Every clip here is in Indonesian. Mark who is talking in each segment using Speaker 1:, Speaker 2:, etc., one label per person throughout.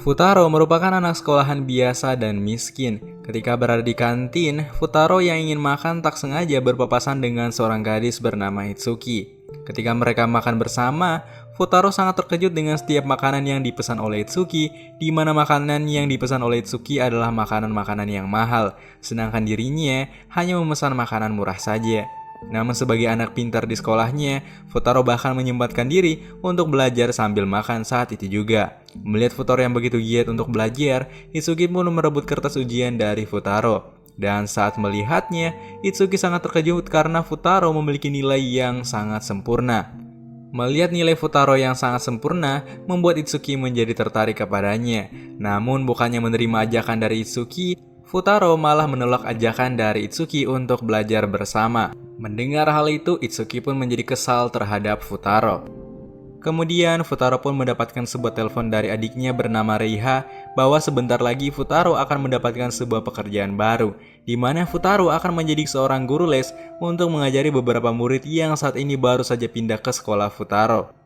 Speaker 1: Futaro merupakan anak sekolahan biasa dan miskin. Ketika berada di kantin, Futaro yang ingin makan tak sengaja berpapasan dengan seorang gadis bernama Itsuki. Ketika mereka makan bersama, Futaro sangat terkejut dengan setiap makanan yang dipesan oleh Itsuki, di mana makanan yang dipesan oleh Itsuki adalah makanan-makanan yang mahal, sedangkan dirinya hanya memesan makanan murah saja. Namun sebagai anak pintar di sekolahnya, Futaro bahkan menyempatkan diri untuk belajar sambil makan saat itu juga. Melihat Futaro yang begitu giat untuk belajar, Itsuki pun merebut kertas ujian dari Futaro. Dan saat melihatnya, Itsuki sangat terkejut karena Futaro memiliki nilai yang sangat sempurna. Melihat nilai Futaro yang sangat sempurna, membuat Itsuki menjadi tertarik kepadanya. Namun bukannya menerima ajakan dari Itsuki, Futaro malah menolak ajakan dari Itsuki untuk belajar bersama. Mendengar hal itu, Itsuki pun menjadi kesal terhadap Futaro. Kemudian Futaro pun mendapatkan sebuah telepon dari adiknya bernama Reiha bahwa sebentar lagi Futaro akan mendapatkan sebuah pekerjaan baru, di mana Futaro akan menjadi seorang guru les untuk mengajari beberapa murid yang saat ini baru saja pindah ke sekolah Futaro.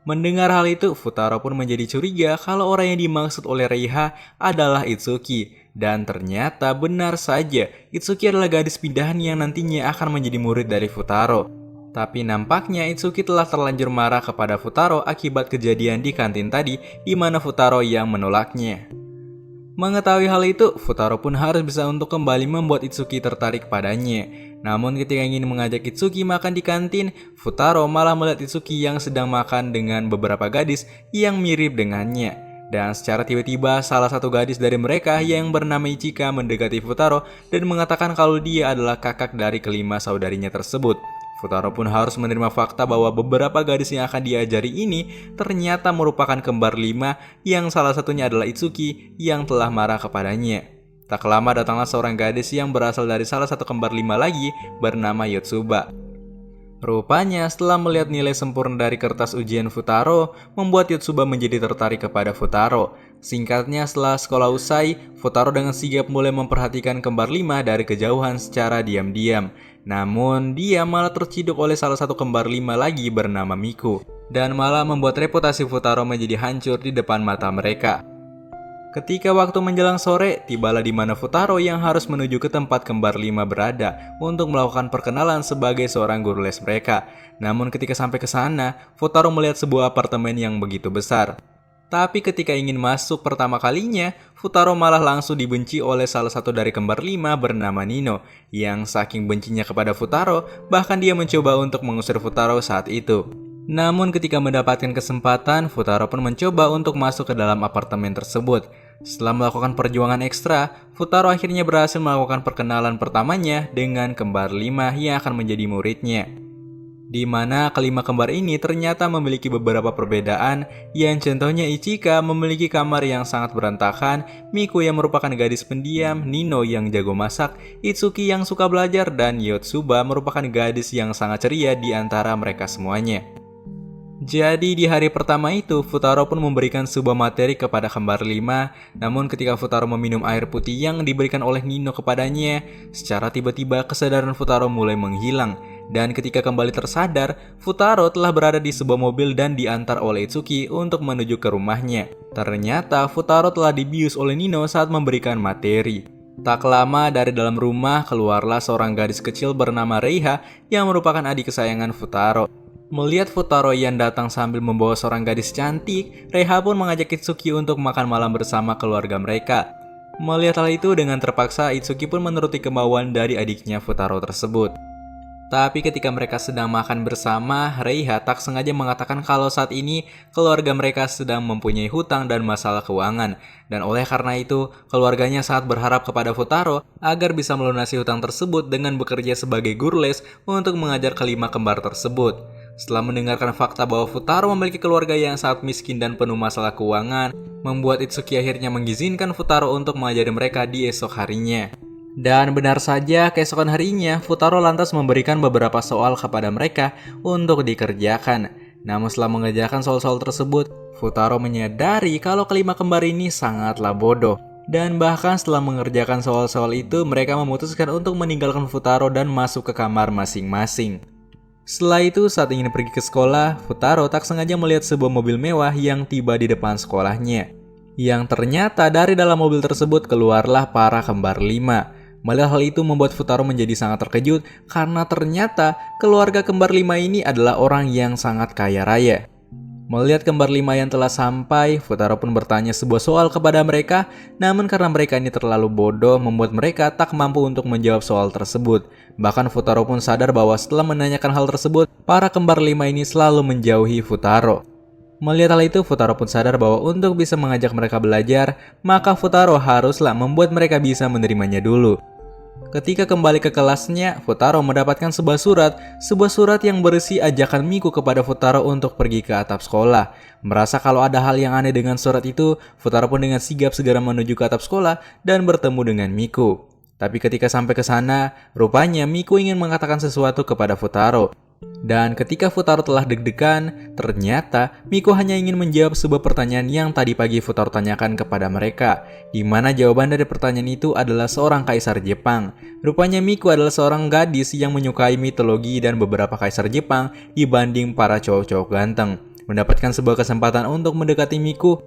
Speaker 1: Mendengar hal itu, Futaro pun menjadi curiga kalau orang yang dimaksud oleh Reiha adalah Itsuki. Dan ternyata benar saja, Itsuki adalah gadis pindahan yang nantinya akan menjadi murid dari Futaro. Tapi nampaknya Itsuki telah terlanjur marah kepada Futaro akibat kejadian di kantin tadi, di mana Futaro yang menolaknya. Mengetahui hal itu, Futaro pun harus bisa untuk kembali membuat Itsuki tertarik padanya. Namun ketika ingin mengajak Itsuki makan di kantin, Futaro malah melihat Itsuki yang sedang makan dengan beberapa gadis yang mirip dengannya. Dan secara tiba-tiba salah satu gadis dari mereka yang bernama Ichika mendekati Futaro dan mengatakan kalau dia adalah kakak dari kelima saudarinya tersebut. Futaro pun harus menerima fakta bahwa beberapa gadis yang akan diajari ini ternyata merupakan kembar lima yang salah satunya adalah Itsuki yang telah marah kepadanya. Tak lama datanglah seorang gadis yang berasal dari salah satu kembar lima lagi bernama Yotsuba. Rupanya setelah melihat nilai sempurna dari kertas ujian Futaro, membuat Yotsuba menjadi tertarik kepada Futaro. Singkatnya, setelah sekolah usai, Futaro dengan sigap mulai memperhatikan kembar lima dari kejauhan secara diam-diam. Namun, dia malah terciduk oleh salah satu kembar lima lagi bernama Miku, dan malah membuat reputasi Futaro menjadi hancur di depan mata mereka. Ketika waktu menjelang sore, tibalah di mana Futaro yang harus menuju ke tempat kembar lima berada untuk melakukan perkenalan sebagai seorang guru les mereka. Namun ketika sampai ke sana, Futaro melihat sebuah apartemen yang begitu besar. Tapi ketika ingin masuk pertama kalinya, Futaro malah langsung dibenci oleh salah satu dari kembar lima bernama Nino, yang saking bencinya kepada Futaro, bahkan dia mencoba untuk mengusir Futaro saat itu. Namun ketika mendapatkan kesempatan, Futaro pun mencoba untuk masuk ke dalam apartemen tersebut. Setelah melakukan perjuangan ekstra, Futaro akhirnya berhasil melakukan perkenalan pertamanya dengan kembar lima yang akan menjadi muridnya. Di mana kelima kembar ini ternyata memiliki beberapa perbedaan, yang contohnya Ichika memiliki kamar yang sangat berantakan, Miku yang merupakan gadis pendiam, Nino yang jago masak, Itsuki yang suka belajar, dan Yotsuba merupakan gadis yang sangat ceria di antara mereka semuanya. Jadi di hari pertama itu, Futaro pun memberikan sebuah materi kepada kembar lima. Namun ketika Futaro meminum air putih yang diberikan oleh Nino kepadanya, secara tiba-tiba kesadaran Futaro mulai menghilang. Dan ketika kembali tersadar, Futaro telah berada di sebuah mobil dan diantar oleh Itsuki untuk menuju ke rumahnya. Ternyata Futaro telah dibius oleh Nino saat memberikan materi. Tak lama dari dalam rumah keluarlah seorang gadis kecil bernama Reiha yang merupakan adik kesayangan Futaro. Melihat Futaro yang datang sambil membawa seorang gadis cantik, Reiha pun mengajak Itsuki untuk makan malam bersama keluarga mereka. Melihat hal itu dengan terpaksa, Itsuki pun menuruti kemauan dari adiknya Futaro tersebut. Tapi ketika mereka sedang makan bersama, Reiha tak sengaja mengatakan kalau saat ini keluarga mereka sedang mempunyai hutang dan masalah keuangan. Dan oleh karena itu, keluarganya sangat berharap kepada Futaro agar bisa melunasi hutang tersebut dengan bekerja sebagai guru les untuk mengajar kelima kembar tersebut. Setelah mendengarkan fakta bahwa Futaro memiliki keluarga yang sangat miskin dan penuh masalah keuangan, membuat Itsuki akhirnya mengizinkan Futaro untuk mengajari mereka di esok harinya. Dan benar saja, keesokan harinya, Futaro lantas memberikan beberapa soal kepada mereka untuk dikerjakan. Namun setelah mengerjakan soal-soal tersebut, Futaro menyadari kalau kelima kembar ini sangatlah bodoh. Dan bahkan setelah mengerjakan soal-soal itu, mereka memutuskan untuk meninggalkan Futaro dan masuk ke kamar masing-masing. Setelah itu, saat ingin pergi ke sekolah, Futaro tak sengaja melihat sebuah mobil mewah yang tiba di depan sekolahnya. Yang ternyata dari dalam mobil tersebut keluarlah para kembar lima. Malah hal itu membuat Futaro menjadi sangat terkejut karena ternyata keluarga kembar lima ini adalah orang yang sangat kaya raya. Melihat kembar lima yang telah sampai, Futaro pun bertanya sebuah soal kepada mereka, namun karena mereka ini terlalu bodoh membuat mereka tak mampu untuk menjawab soal tersebut. Bahkan Futaro pun sadar bahwa setelah menanyakan hal tersebut, para kembar lima ini selalu menjauhi Futaro. Melihat hal itu, Futaro pun sadar bahwa untuk bisa mengajak mereka belajar, maka Futaro haruslah membuat mereka bisa menerimanya dulu. Ketika kembali ke kelasnya, Futaro mendapatkan sebuah surat yang berisi ajakan Miku kepada Futaro untuk pergi ke atap sekolah. Merasa kalau ada hal yang aneh dengan surat itu, Futaro pun dengan sigap segera menuju ke atap sekolah dan bertemu dengan Miku. Tapi ketika sampai ke sana, rupanya Miku ingin mengatakan sesuatu kepada Futaro. Dan ketika Futaro telah deg-degan, ternyata Miku hanya ingin menjawab sebuah pertanyaan yang tadi pagi Futaro tanyakan kepada mereka, di mana jawaban dari pertanyaan itu adalah seorang kaisar Jepang. Rupanya Miku adalah seorang gadis yang menyukai mitologi dan beberapa kaisar Jepang dibanding para cowok-cowok ganteng. Mendapatkan sebuah kesempatan untuk mendekati Miku,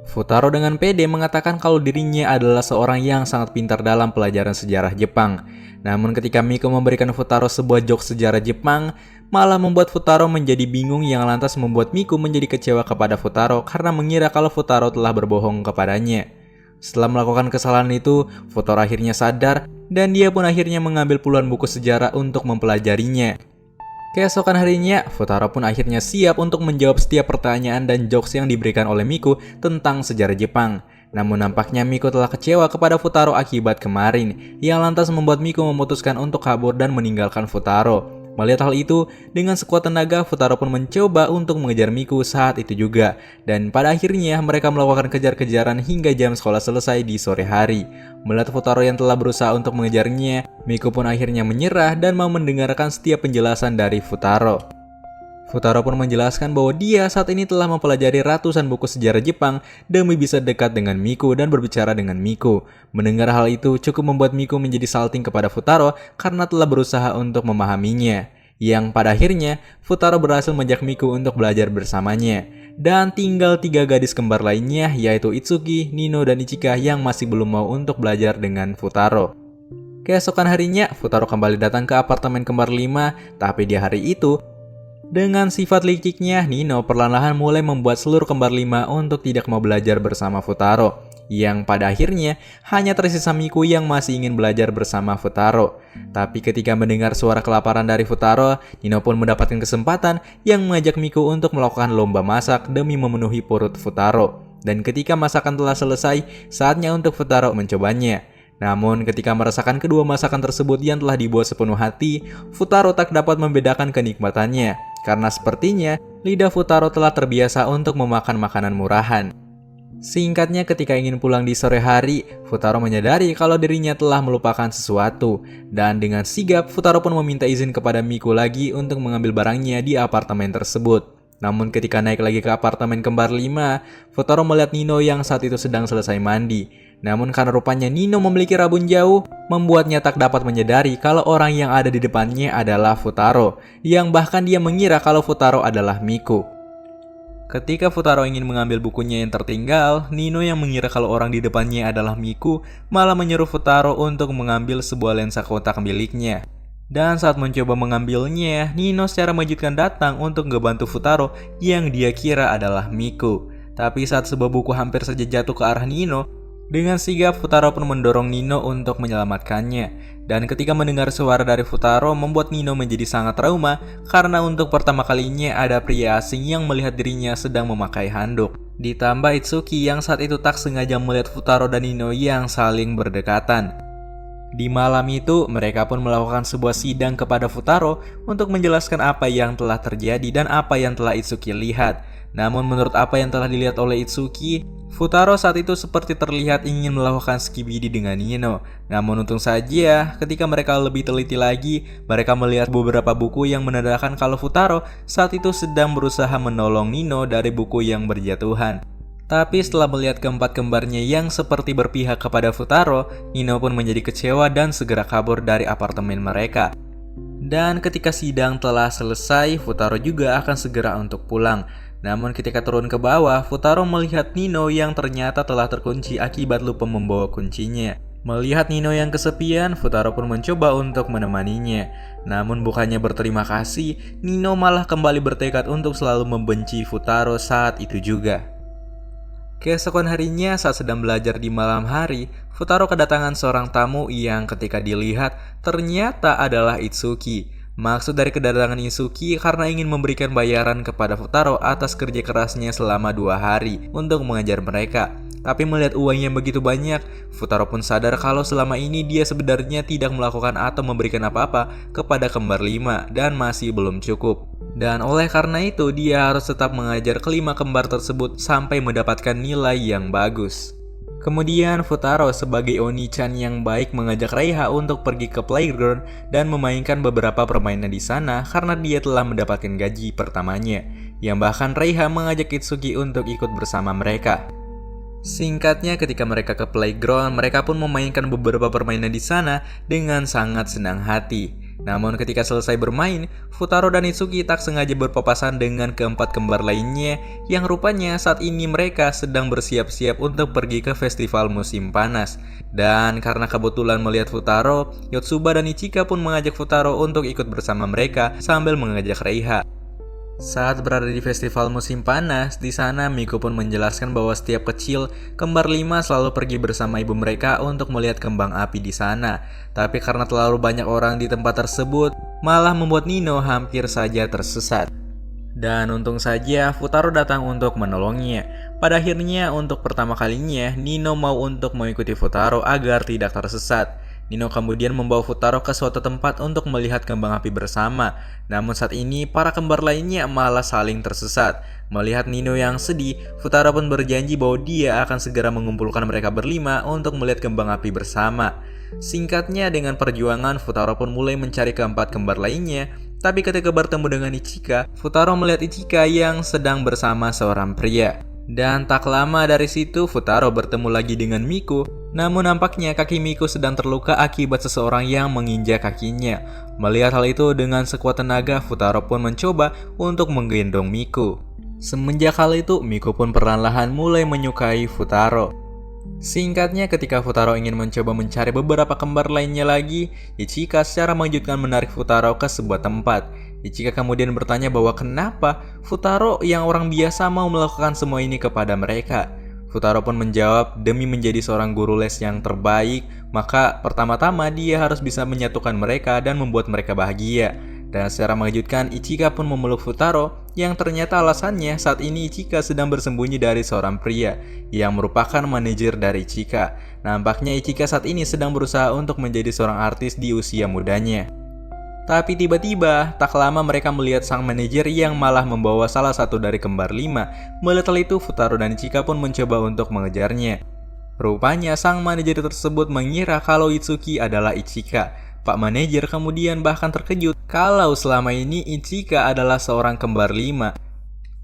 Speaker 1: Futaro dengan pede mengatakan kalau dirinya adalah seorang yang sangat pintar dalam pelajaran sejarah Jepang. Namun ketika Miku memberikan Futaro sebuah jokes sejarah Jepang, malah membuat Futaro menjadi bingung yang lantas membuat Miku menjadi kecewa kepada Futaro karena mengira kalau Futaro telah berbohong kepadanya. Setelah melakukan kesalahan itu, Futaro akhirnya sadar dan dia pun akhirnya mengambil puluhan buku sejarah untuk mempelajarinya. Keesokan harinya, Futaro pun akhirnya siap untuk menjawab setiap pertanyaan dan jokes yang diberikan oleh Miku tentang sejarah Jepang. Namun nampaknya Miku telah kecewa kepada Futaro akibat kemarin, yang lantas membuat Miku memutuskan untuk kabur dan meninggalkan Futaro. Melihat hal itu, dengan sekuat tenaga Futaro pun mencoba untuk mengejar Miku saat itu juga. Dan pada akhirnya mereka melakukan kejar-kejaran hingga jam sekolah selesai di sore hari. Melihat Futaro yang telah berusaha untuk mengejarnya, Miku pun akhirnya menyerah dan mau mendengarkan setiap penjelasan dari Futaro. Futaro pun menjelaskan bahwa dia saat ini telah mempelajari ratusan buku sejarah Jepang demi bisa dekat dengan Miku dan berbicara dengan Miku. Mendengar hal itu cukup membuat Miku menjadi salting kepada Futaro karena telah berusaha untuk memahaminya. Yang pada akhirnya, Futaro berhasil mengajak Miku untuk belajar bersamanya. Dan tinggal 3 gadis kembar lainnya yaitu Itsuki, Nino, dan Ichika yang masih belum mau untuk belajar dengan Futaro. Keesokan harinya, Futaro kembali datang ke apartemen kembar 5, tapi di hari itu, dengan sifat liciknya, Nino perlahan-lahan mulai membuat seluruh kembar 5 untuk tidak mau belajar bersama Futaro. Yang pada akhirnya hanya tersisa Miku yang masih ingin belajar bersama Futaro. Tapi ketika mendengar suara kelaparan dari Futaro, Nino pun mendapatkan kesempatan yang mengajak Miku untuk melakukan lomba masak demi memenuhi perut Futaro. Dan ketika masakan telah selesai, saatnya untuk Futaro mencobanya. Namun ketika merasakan kedua masakan tersebut yang telah dibuat sepenuh hati, Futaro tak dapat membedakan kenikmatannya. Karena sepertinya lidah Futaro telah terbiasa untuk memakan makanan murahan. Singkatnya, ketika ingin pulang di sore hari, Futaro menyadari kalau dirinya telah melupakan sesuatu. Dan dengan sigap, Futaro pun meminta izin kepada Miku lagi untuk mengambil barangnya di apartemen tersebut. Namun ketika naik lagi ke apartemen kembar 5, Futaro melihat Nino yang saat itu sedang selesai mandi. Namun karena rupanya Nino memiliki rabun jauh, membuatnya tak dapat menyadari kalau orang yang ada di depannya adalah Futaro, yang bahkan dia mengira kalau Futaro adalah Miku. Ketika Futaro ingin mengambil bukunya yang tertinggal, Nino yang mengira kalau orang di depannya adalah Miku, malah menyuruh Futaro untuk mengambil sebuah lensa kontak miliknya. Dan saat mencoba mengambilnya, Nino secara mengejutkan datang untuk ngebantu Futaro yang dia kira adalah Miku. Tapi saat sebuah buku hampir saja jatuh ke arah Nino, dengan sigap Futaro pun mendorong Nino untuk menyelamatkannya. Dan ketika mendengar suara dari Futaro membuat Nino menjadi sangat trauma karena untuk pertama kalinya ada pria asing yang melihat dirinya sedang memakai handuk. Ditambah Itsuki yang saat itu tak sengaja melihat Futaro dan Nino yang saling berdekatan. Di malam itu, mereka pun melakukan sebuah sidang kepada Futaro untuk menjelaskan apa yang telah terjadi dan apa yang telah Itsuki lihat. Namun menurut apa yang telah dilihat oleh Itsuki, Futaro saat itu seperti terlihat ingin melakukan skibidi dengan Nino. Namun untung saja, ketika mereka lebih teliti lagi, mereka melihat beberapa buku yang menandakan kalau Futaro saat itu sedang berusaha menolong Nino dari buku yang berjatuhan. Tapi setelah melihat keempat kembarnya yang seperti berpihak kepada Futaro, Nino pun menjadi kecewa dan segera kabur dari apartemen mereka. Dan ketika sidang telah selesai, Futaro juga akan segera untuk pulang. Namun ketika turun ke bawah, Futaro melihat Nino yang ternyata telah terkunci akibat lupa membawa kuncinya. Melihat Nino yang kesepian, Futaro pun mencoba untuk menemaninya. Namun bukannya berterima kasih, Nino malah kembali bertekad untuk selalu membenci Futaro saat itu juga. Keesokan harinya saat sedang belajar di malam hari, Futaro kedatangan seorang tamu yang ketika dilihat ternyata adalah Itsuki. Maksud dari kedatangan Itsuki karena ingin memberikan bayaran kepada Futaro atas kerja kerasnya selama 2 hari untuk mengajar mereka. Tapi melihat uang yang begitu banyak, Futaro pun sadar kalau selama ini dia sebenarnya tidak melakukan atau memberikan apa-apa kepada kembar 5 dan masih belum cukup. Dan oleh karena itu, dia harus tetap mengajar kelima kembar tersebut sampai mendapatkan nilai yang bagus. Kemudian Futaro sebagai Oni-chan yang baik mengajak Reiha untuk pergi ke playground dan memainkan beberapa permainan di sana karena dia telah mendapatkan gaji pertamanya. Yang bahkan Reiha mengajak Itsuki untuk ikut bersama mereka. Singkatnya, ketika mereka ke playground, mereka pun memainkan beberapa permainan di sana dengan sangat senang hati. Namun ketika selesai bermain, Futaro dan Itsuki tak sengaja berpapasan dengan keempat kembar lainnya yang rupanya saat ini mereka sedang bersiap-siap untuk pergi ke festival musim panas. Dan karena kebetulan melihat Futaro, Yotsuba dan Ichika pun mengajak Futaro untuk ikut bersama mereka sambil mengajak Reiha. Saat berada di festival musim panas, di sana Miko pun menjelaskan bahwa setiap kecil, kembar 5 selalu pergi bersama ibu mereka untuk melihat kembang api di sana. Tapi karena terlalu banyak orang di tempat tersebut, malah membuat Nino hampir saja tersesat. Dan untung saja Futaro datang untuk menolongnya. Pada akhirnya, untuk pertama kalinya, Nino mau untuk mengikuti Futaro agar tidak tersesat. Nino kemudian membawa Futaro ke suatu tempat untuk melihat kembang api bersama. Namun saat ini, para kembar lainnya malah saling tersesat. Melihat Nino yang sedih, Futaro pun berjanji bahwa dia akan segera mengumpulkan mereka berlima untuk melihat kembang api bersama. Singkatnya, dengan perjuangan, Futaro pun mulai mencari keempat kembar lainnya. Tapi ketika bertemu dengan Ichika, Futaro melihat Ichika yang sedang bersama seorang pria. Dan tak lama dari situ, Futaro bertemu lagi dengan Miko. Namun nampaknya kaki Miko sedang terluka akibat seseorang yang menginjak kakinya. Melihat hal itu, dengan sekuat tenaga, Futaro pun mencoba untuk menggendong Miko. Semenjak hal itu, Miko pun perlahan-lahan mulai menyukai Futaro. Singkatnya, ketika Futaro ingin mencoba mencari beberapa kembar lainnya lagi, Ichika secara mengejutkan menarik Futaro ke sebuah tempat. Ichika kemudian bertanya bahwa kenapa Futaro yang orang biasa mau melakukan semua ini kepada mereka. Futaro pun menjawab, demi menjadi seorang guru les yang terbaik, maka pertama-tama dia harus bisa menyatukan mereka dan membuat mereka bahagia. Dan secara mengejutkan, Ichika pun memeluk Futaro, yang ternyata alasannya saat ini Ichika sedang bersembunyi dari seorang pria, yang merupakan manajer dari Ichika. Nampaknya Ichika saat ini sedang berusaha untuk menjadi seorang artis di usia mudanya. Tapi tiba-tiba, tak lama mereka melihat sang manajer yang malah membawa salah satu dari kembar 5. Melihat hal itu, Futaro dan Ichika pun mencoba untuk mengejarnya. Rupanya, sang manajer tersebut mengira kalau Itsuki adalah Ichika. Pak manajer kemudian bahkan terkejut kalau selama ini Ichika adalah seorang kembar 5.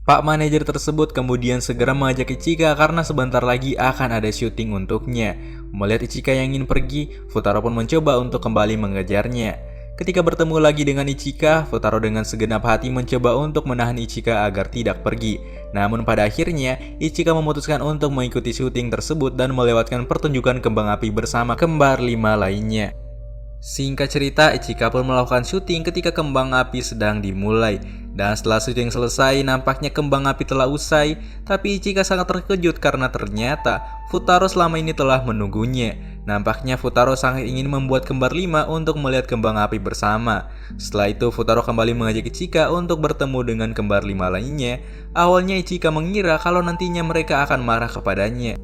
Speaker 1: Pak manajer tersebut kemudian segera mengajak Ichika karena sebentar lagi akan ada syuting untuknya. Melihat Ichika yang ingin pergi, Futaro pun mencoba untuk kembali mengejarnya. Ketika bertemu lagi dengan Ichika, Futaro dengan segenap hati mencoba untuk menahan Ichika agar tidak pergi. Namun pada akhirnya, Ichika memutuskan untuk mengikuti syuting tersebut dan melewatkan pertunjukan kembang api bersama kembar 5 lainnya. Singkat cerita, Ichika pun melakukan syuting ketika kembang api sedang dimulai. Dan setelah syuting selesai, nampaknya kembang api telah usai. Tapi Ichika sangat terkejut karena ternyata Futaro selama ini telah menunggunya. Nampaknya Futaro sangat ingin membuat kembar 5 untuk melihat kembang api bersama. Setelah itu, Futaro kembali mengajak Ichika untuk bertemu dengan kembar 5 lainnya. Awalnya Ichika mengira kalau nantinya mereka akan marah kepadanya.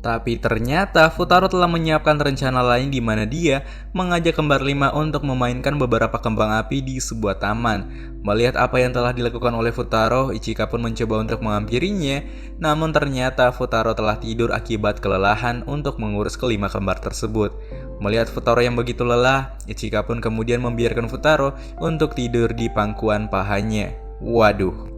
Speaker 1: Tapi ternyata Futaro telah menyiapkan rencana lain di mana dia mengajak kembar 5 untuk memainkan beberapa kembang api di sebuah taman. Melihat apa yang telah dilakukan oleh Futaro, Ichika pun mencoba untuk menghampirinya. Namun ternyata Futaro telah tidur akibat kelelahan untuk mengurus kelima kembar tersebut. Melihat Futaro yang begitu lelah, Ichika pun kemudian membiarkan Futaro untuk tidur di pangkuan pahanya. Waduh.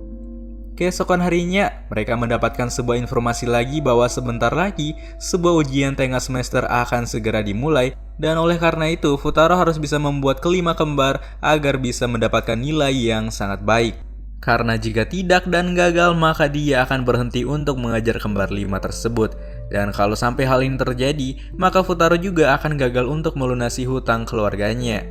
Speaker 1: Keesokan harinya, mereka mendapatkan sebuah informasi lagi bahwa sebentar lagi, sebuah ujian tengah semester akan segera dimulai. Dan oleh karena itu, Futaro harus bisa membuat kelima kembar agar bisa mendapatkan nilai yang sangat baik. Karena jika tidak dan gagal, maka dia akan berhenti untuk mengajar kembar 5 tersebut. Dan kalau sampai hal ini terjadi, maka Futaro juga akan gagal untuk melunasi hutang keluarganya.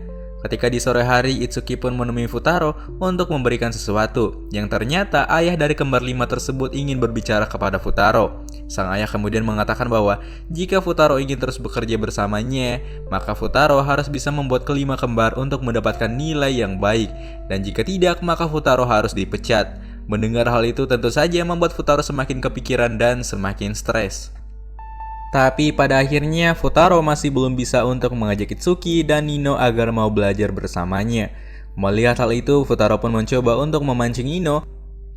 Speaker 1: Ketika di sore hari, Itsuki pun menemui Futaro untuk memberikan sesuatu, yang ternyata ayah dari kembar 5 tersebut ingin berbicara kepada Futaro. Sang ayah kemudian mengatakan bahwa jika Futaro ingin terus bekerja bersamanya, maka Futaro harus bisa membuat kelima kembar untuk mendapatkan nilai yang baik, dan jika tidak, maka Futaro harus dipecat. Mendengar hal itu tentu saja membuat Futaro semakin kepikiran dan semakin stres. Tapi pada akhirnya Futaro masih belum bisa untuk mengajak Itsuki dan Nino agar mau belajar bersamanya. Melihat hal itu, Futaro pun mencoba untuk memancing Nino.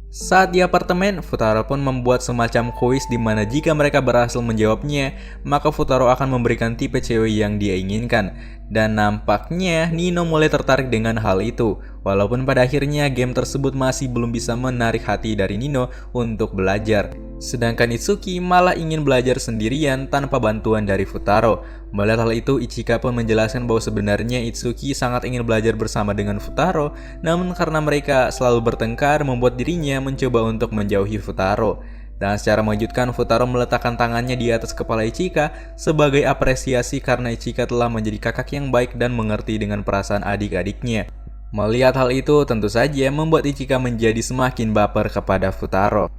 Speaker 1: Saat di apartemen, Futaro pun membuat semacam kuis di mana jika mereka berhasil menjawabnya, maka Futaro akan memberikan tipe cewek yang dia inginkan. Dan nampaknya Nino mulai tertarik dengan hal itu, walaupun pada akhirnya game tersebut masih belum bisa menarik hati dari Nino untuk belajar. Sedangkan Itsuki malah ingin belajar sendirian tanpa bantuan dari Futaro. Melihat hal itu, Ichika pun menjelaskan bahwa sebenarnya Itsuki sangat ingin belajar bersama dengan Futaro, namun karena mereka selalu bertengkar membuat dirinya mencoba untuk menjauhi Futaro. Dan secara mengejutkan, Futaro meletakkan tangannya di atas kepala Ichika sebagai apresiasi karena Ichika telah menjadi kakak yang baik dan mengerti dengan perasaan adik-adiknya. Melihat hal itu tentu saja membuat Ichika menjadi semakin baper kepada Futaro.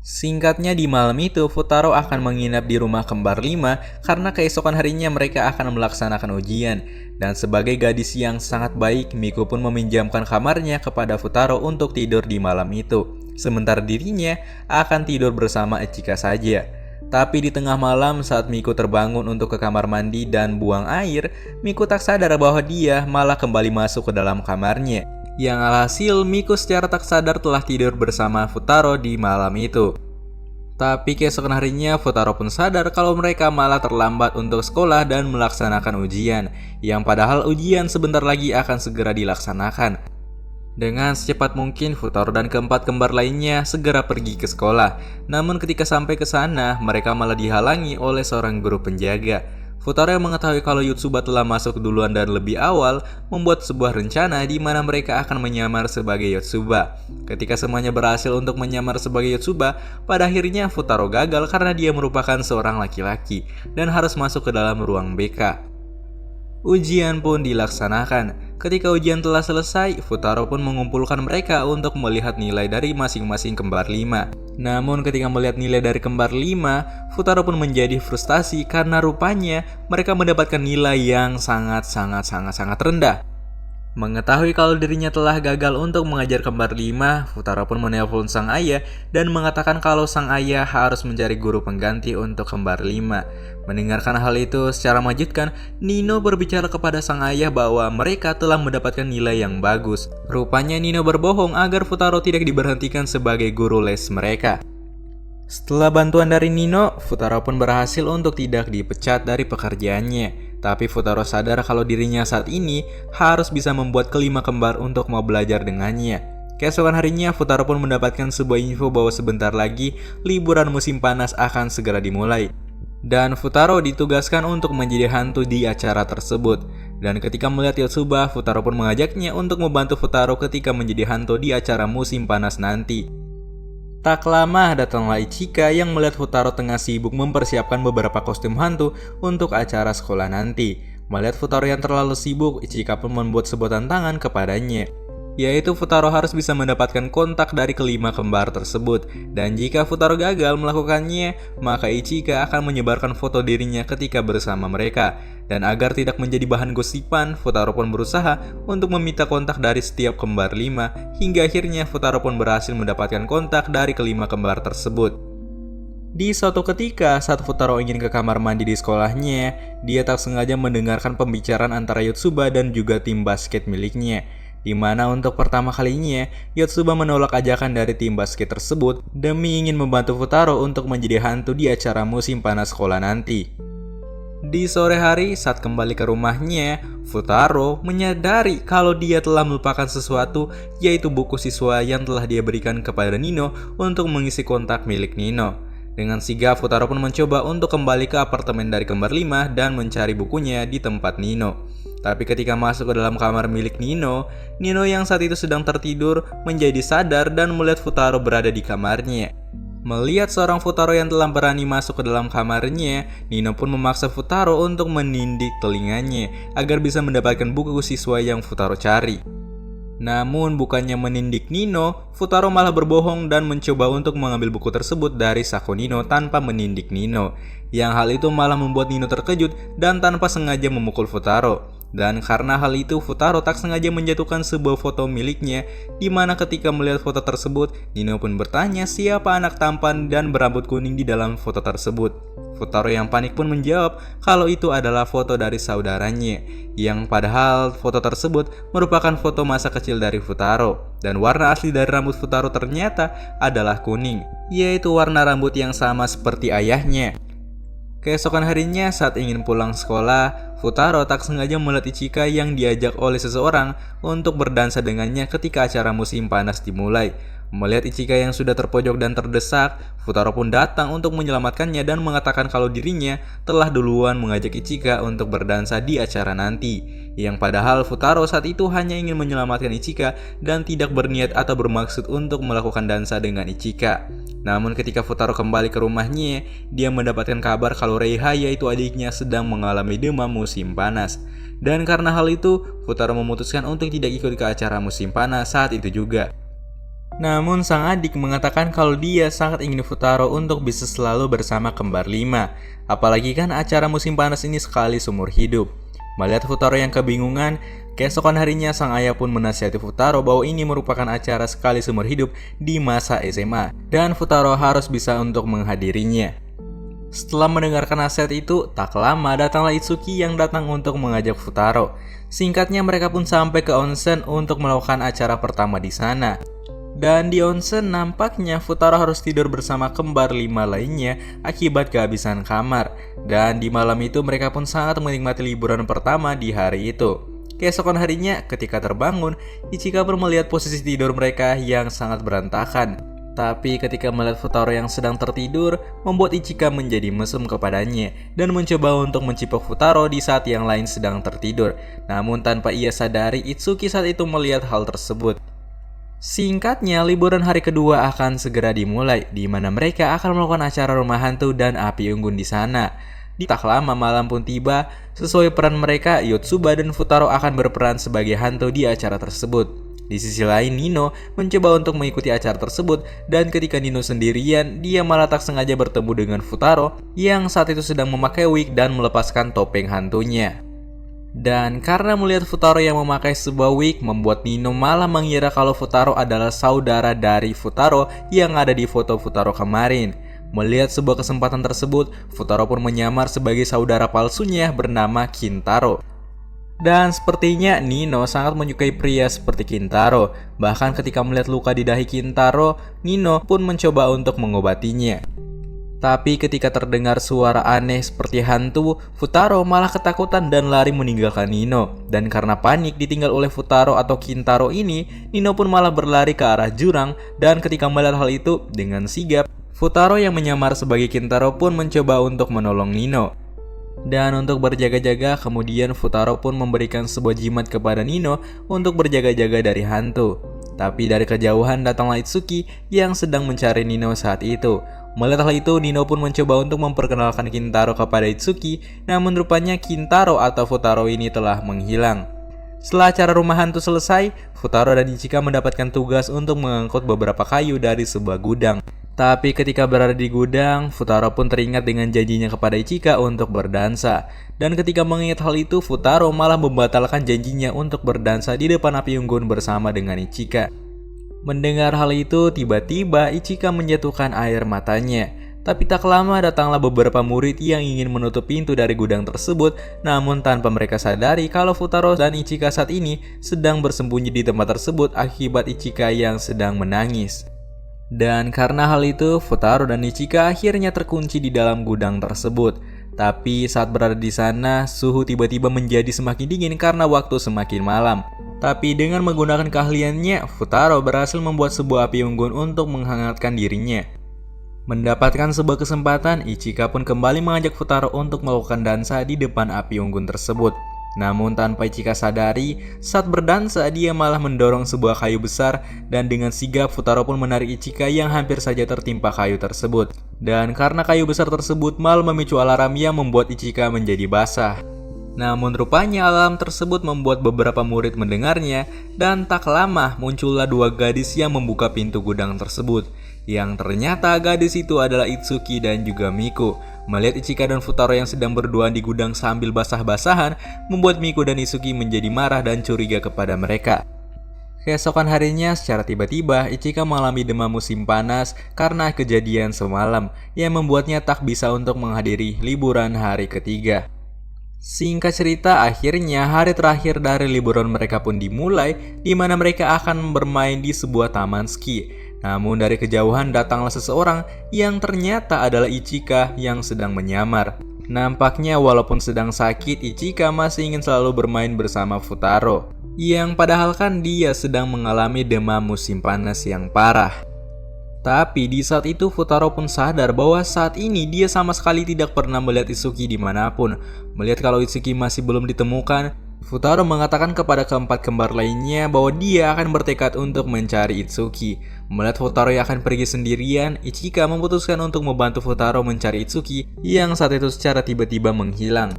Speaker 1: Singkatnya, di malam itu Futaro akan menginap di rumah kembar 5 karena keesokan harinya mereka akan melaksanakan ujian. Dan sebagai gadis yang sangat baik, Miku pun meminjamkan kamarnya kepada Futaro untuk tidur di malam itu. Sementara dirinya akan tidur bersama Ichika saja. Tapi di tengah malam saat Miku terbangun untuk ke kamar mandi dan buang air, Miku tak sadar bahwa dia malah kembali masuk ke dalam kamarnya. Yang alhasil, Miku secara tak sadar telah tidur bersama Futaro di malam itu. Tapi keesokan harinya, Futaro pun sadar kalau mereka malah terlambat untuk sekolah dan melaksanakan ujian, yang padahal ujian sebentar lagi akan segera dilaksanakan. Dengan secepat mungkin, Futaro dan keempat kembar lainnya segera pergi ke sekolah. Namun ketika sampai ke sana, mereka malah dihalangi oleh seorang guru penjaga. Futaro yang mengetahui kalau Yotsuba telah masuk duluan dan lebih awal, membuat sebuah rencana di mana mereka akan menyamar sebagai Yotsuba. Ketika semuanya berhasil untuk menyamar sebagai Yotsuba, pada akhirnya Futaro gagal karena dia merupakan seorang laki-laki dan harus masuk ke dalam ruang BK. Ujian pun dilaksanakan. Ketika ujian telah selesai, Futaro pun mengumpulkan mereka untuk melihat nilai dari masing-masing kembar 5. Namun ketika melihat nilai dari kembar 5, Futaro pun menjadi frustasi karena rupanya mereka mendapatkan nilai yang sangat rendah. Mengetahui kalau dirinya telah gagal untuk mengajar kembar 5, Futaro pun menelpon sang ayah dan mengatakan kalau sang ayah harus mencari guru pengganti untuk kembar 5. Mendengarkan hal itu secara mengejutkan, Nino berbicara kepada sang ayah bahwa mereka telah mendapatkan nilai yang bagus. Rupanya Nino berbohong agar Futaro tidak diberhentikan sebagai guru les mereka. Setelah bantuan dari Nino, Futaro pun berhasil untuk tidak dipecat dari pekerjaannya. Tapi Futaro sadar kalau dirinya saat ini harus bisa membuat kelima kembar untuk mau belajar dengannya. Keesokan harinya, Futaro pun mendapatkan sebuah info bahwa sebentar lagi liburan musim panas akan segera dimulai. Dan Futaro ditugaskan untuk menjadi hantu di acara tersebut. Dan ketika melihat Yotsuba, Futaro pun mengajaknya untuk membantu Futaro ketika menjadi hantu di acara musim panas nanti. Tak lama datanglah Ichika yang melihat Futaro tengah sibuk mempersiapkan beberapa kostum hantu untuk acara sekolah nanti. Melihat Futaro yang terlalu sibuk, Ichika pun membuat sebuah tantangan kepadanya, yaitu Futaro harus bisa mendapatkan kontak dari kelima kembar tersebut. Dan jika Futaro gagal melakukannya, maka Ichika akan menyebarkan foto dirinya ketika bersama mereka. Dan agar tidak menjadi bahan gosipan, Futaro pun berusaha untuk meminta kontak dari setiap kembar 5, hingga akhirnya Futaro pun berhasil mendapatkan kontak dari kelima kembar tersebut. Di suatu ketika, saat Futaro ingin ke kamar mandi di sekolahnya, dia tak sengaja mendengarkan pembicaraan antara Yotsuba dan juga tim basket miliknya, di mana untuk pertama kalinya Yotsuba menolak ajakan dari tim basket tersebut demi ingin membantu Futaro untuk menjadi hantu di acara musim panas sekolah nanti. Di sore hari, saat kembali ke rumahnya, Futaro menyadari kalau dia telah melupakan sesuatu, yaitu buku siswa yang telah dia berikan kepada Nino untuk mengisi kontak milik Nino. Dengan sigap, Futaro pun mencoba untuk kembali ke apartemen dari kembar 5 dan mencari bukunya di tempat Nino. Tapi ketika masuk ke dalam kamar milik Nino, Nino yang saat itu sedang tertidur menjadi sadar dan melihat Futaro berada di kamarnya. Melihat seorang Futaro yang telah berani masuk ke dalam kamarnya, Nino pun memaksa Futaro untuk menindik telinganya agar bisa mendapatkan buku siswa yang Futaro cari. Namun bukannya menindik Nino, Futaro malah berbohong dan mencoba untuk mengambil buku tersebut dari saku Nino tanpa menindik Nino. Yang hal itu malah membuat Nino terkejut dan tanpa sengaja memukul Futaro. Dan karena hal itu, Futaro tak sengaja menjatuhkan sebuah foto miliknya, di mana ketika melihat foto tersebut, Nino pun bertanya siapa anak tampan dan berambut kuning di dalam foto tersebut. Futaro yang panik pun menjawab kalau itu adalah foto dari saudaranya, yang padahal foto tersebut merupakan foto masa kecil dari Futaro. Dan warna asli dari rambut Futaro ternyata adalah kuning, yaitu warna rambut yang sama seperti ayahnya. Keesokan harinya saat ingin pulang sekolah, Futaro tak sengaja melihat Ichika yang diajak oleh seseorang untuk berdansa dengannya ketika acara musim panas dimulai. Melihat Ichika yang sudah terpojok dan terdesak, Futaro pun datang untuk menyelamatkannya dan mengatakan kalau dirinya telah duluan mengajak Ichika untuk berdansa di acara nanti. Yang padahal Futaro saat itu hanya ingin menyelamatkan Ichika dan tidak berniat atau bermaksud untuk melakukan dansa dengan Ichika. Namun ketika Futaro kembali ke rumahnya, dia mendapatkan kabar kalau Reiha yaitu adiknya sedang mengalami demam musim panas. Dan karena hal itu, Futaro memutuskan untuk tidak ikut ke acara musim panas saat itu juga. Namun sang adik mengatakan kalau dia sangat ingin Futaro untuk bisa selalu bersama kembar 5. Apalagi kan acara musim panas ini sekali seumur hidup. Melihat Futaro yang kebingungan, keesokan harinya sang ayah pun menasihati Futaro bahwa ini merupakan acara sekali seumur hidup di masa SMA dan Futaro harus bisa untuk menghadirinya. Setelah mendengarkan nasihat itu, tak lama datanglah Itsuki yang datang untuk mengajak Futaro. Singkatnya mereka pun sampai ke onsen untuk melakukan acara pertama di sana. Dan di onsen nampaknya Futaro harus tidur bersama kembar 5 lainnya akibat kehabisan kamar. Dan di malam itu mereka pun sangat menikmati liburan pertama di hari itu. Keesokan harinya ketika terbangun, Ichika pun melihat posisi tidur mereka yang sangat berantakan. Tapi ketika melihat Futaro yang sedang tertidur, membuat Ichika menjadi mesum kepadanya dan mencoba untuk mencipok Futaro di saat yang lain sedang tertidur. Namun tanpa ia sadari, Itsuki saat itu melihat hal tersebut. Singkatnya, liburan hari kedua akan segera dimulai, di mana mereka akan melakukan acara rumah hantu dan api unggun di sana. Tak lama malam pun tiba, sesuai peran mereka, Yotsuba dan Futaro akan berperan sebagai hantu di acara tersebut. Di sisi lain, Nino mencoba untuk mengikuti acara tersebut, dan ketika Nino sendirian, dia malah tak sengaja bertemu dengan Futaro yang saat itu sedang memakai wig dan melepaskan topeng hantunya. Dan karena melihat Futaro yang memakai sebuah wig, membuat Nino malah mengira kalau Futaro adalah saudara dari Futaro yang ada di foto Futaro kemarin. Melihat sebuah kesempatan tersebut, Futaro pun menyamar sebagai saudara palsunya bernama Kintaro. Dan sepertinya Nino sangat menyukai pria seperti Kintaro. Bahkan ketika melihat luka di dahi Kintaro, Nino pun mencoba untuk mengobatinya. Tapi ketika terdengar suara aneh seperti hantu, Futaro malah ketakutan dan lari meninggalkan Nino. Dan karena panik ditinggal oleh Futaro atau Kintaro ini, Nino pun malah berlari ke arah jurang. Dan ketika melihat hal itu, dengan sigap, Futaro yang menyamar sebagai Kintaro pun mencoba untuk menolong Nino. Dan untuk berjaga-jaga, kemudian Futaro pun memberikan sebuah jimat kepada Nino untuk berjaga-jaga dari hantu. Tapi dari kejauhan datanglah Itsuki yang sedang mencari Nino saat itu. Melihat hal itu, Nino pun mencoba untuk memperkenalkan Kintaro kepada Itsuki, namun rupanya Kintaro atau Futaro ini telah menghilang. Setelah acara rumah hantu selesai, Futaro dan Ichika mendapatkan tugas untuk mengangkut beberapa kayu dari sebuah gudang. Tapi ketika berada di gudang, Futaro pun teringat dengan janjinya kepada Ichika untuk berdansa. Dan ketika mengingat hal itu, Futaro malah membatalkan janjinya untuk berdansa di depan api unggun bersama dengan Ichika. Mendengar hal itu, tiba-tiba Ichika menjatuhkan air matanya. Tapi tak lama datanglah beberapa murid yang ingin menutup pintu dari gudang tersebut, namun tanpa mereka sadari kalau Futaro dan Ichika saat ini sedang bersembunyi di tempat tersebut akibat Ichika yang sedang menangis. Dan karena hal itu, Futaro dan Ichika akhirnya terkunci di dalam gudang tersebut. Tapi saat berada di sana, suhu tiba-tiba menjadi semakin dingin karena waktu semakin malam. Tapi dengan menggunakan keahliannya, Futaro berhasil membuat sebuah api unggun untuk menghangatkan dirinya. Mendapatkan sebuah kesempatan, Ichika pun kembali mengajak Futaro untuk melakukan dansa di depan api unggun tersebut. Namun tanpa Ichika sadari, saat berdansa dia malah mendorong sebuah kayu besar dan dengan sigap Futaro pun menarik Ichika yang hampir saja tertimpa kayu tersebut. Dan karena kayu besar tersebut malah memicu alarm yang membuat Ichika menjadi basah. Namun rupanya alarm tersebut membuat beberapa murid mendengarnya dan tak lama muncullah dua gadis yang membuka pintu gudang tersebut. Yang ternyata gadis itu adalah Itsuki dan juga Miku. Melihat Ichika dan Futaro yang sedang berduaan di gudang sambil basah-basahan, membuat Miku dan Itsuki menjadi marah dan curiga kepada mereka. Keesokan harinya, secara tiba-tiba, Ichika mengalami demam musim panas karena kejadian semalam, yang membuatnya tak bisa untuk menghadiri liburan hari ketiga. Singkat cerita, akhirnya hari terakhir dari liburan mereka pun dimulai, di mana mereka akan bermain di sebuah taman ski. Namun dari kejauhan datanglah seseorang yang ternyata adalah Ichika yang sedang menyamar. Nampaknya walaupun sedang sakit, Ichika masih ingin selalu bermain bersama Futaro, yang padahal kan dia sedang mengalami demam musim panas yang parah. Tapi di saat itu Futaro pun sadar bahwa saat ini dia sama sekali tidak pernah melihat Itsuki dimanapun. Melihat kalau Itsuki masih belum ditemukan, Futaro mengatakan kepada keempat kembar lainnya bahwa dia akan bertekad untuk mencari Itsuki. Melihat Futaro yang akan pergi sendirian, Ichika memutuskan untuk membantu Futaro mencari Itsuki yang saat itu secara tiba-tiba menghilang.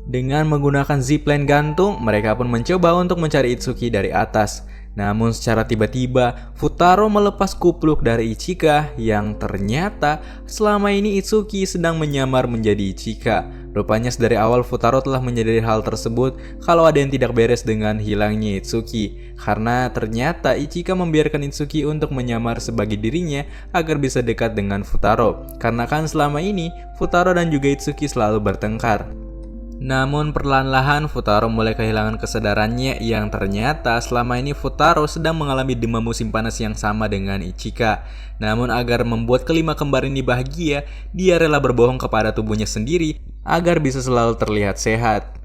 Speaker 1: Dengan menggunakan zipline gantung, mereka pun mencoba untuk mencari Itsuki dari atas. Namun secara tiba-tiba, Futaro melepas kupluk dari Ichika yang ternyata selama ini Itsuki sedang menyamar menjadi Ichika. Rupanya dari awal Futaro telah menyadari hal tersebut kalau ada yang tidak beres dengan hilangnya Itsuki. Karena ternyata Ichika membiarkan Itsuki untuk menyamar sebagai dirinya agar bisa dekat dengan Futaro. Karena kan selama ini Futaro dan juga Itsuki selalu bertengkar. Namun perlahan-lahan Futaro mulai kehilangan kesadarannya yang ternyata selama ini Futaro sedang mengalami demam musim panas yang sama dengan Ichika. Namun agar membuat kelima kembar ini bahagia, dia rela berbohong kepada tubuhnya sendiri agar bisa selalu terlihat sehat.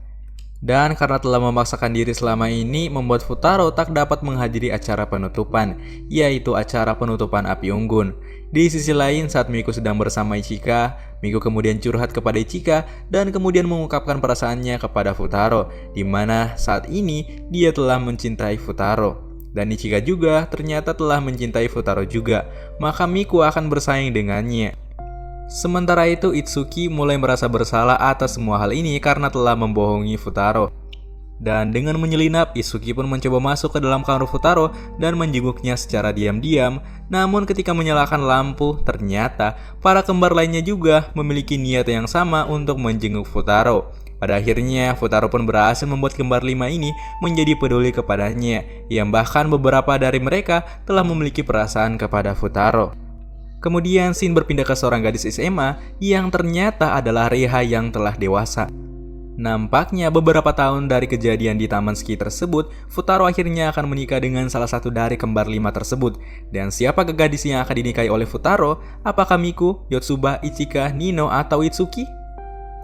Speaker 1: Dan karena telah memaksakan diri selama ini, membuat Futaro tak dapat menghadiri acara penutupan, yaitu acara penutupan Api Unggun. Di sisi lain, saat Miku sedang bersama Ichika, Miku kemudian curhat kepada Ichika dan kemudian mengungkapkan perasaannya kepada Futaro, di mana saat ini dia telah mencintai Futaro. Dan Ichika juga ternyata telah mencintai Futaro juga, maka Miku akan bersaing dengannya. Sementara itu, Itsuki mulai merasa bersalah atas semua hal ini karena telah membohongi Futaro. Dan dengan menyelinap, Itsuki pun mencoba masuk ke dalam kamar Futaro dan menjenguknya secara diam-diam. Namun ketika menyalakan lampu, ternyata para kembar lainnya juga memiliki niat yang sama untuk menjenguk Futaro. Pada akhirnya, Futaro pun berhasil membuat kembar lima ini menjadi peduli kepadanya, yang bahkan beberapa dari mereka telah memiliki perasaan kepada Futaro. Kemudian scene berpindah ke seorang gadis SMA yang ternyata adalah Reha yang telah dewasa. Nampaknya beberapa tahun dari kejadian di taman ski tersebut, Futaro akhirnya akan menikah dengan salah satu dari kembar lima tersebut. Dan siapa gadis yang akan dinikahi oleh Futaro? Apakah Miku, Yotsuba, Ichika, Nino, atau Itsuki?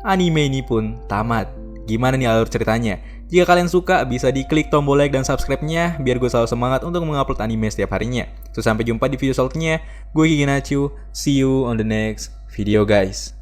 Speaker 1: Anime ini pun tamat. Gimana nih alur ceritanya? Jika kalian suka, bisa diklik tombol like dan subscribe-nya biar gue selalu semangat untuk mengupload anime setiap harinya. So, sampai jumpa di video selanjutnya. Gue Gigi Nachu. See you on the next video guys.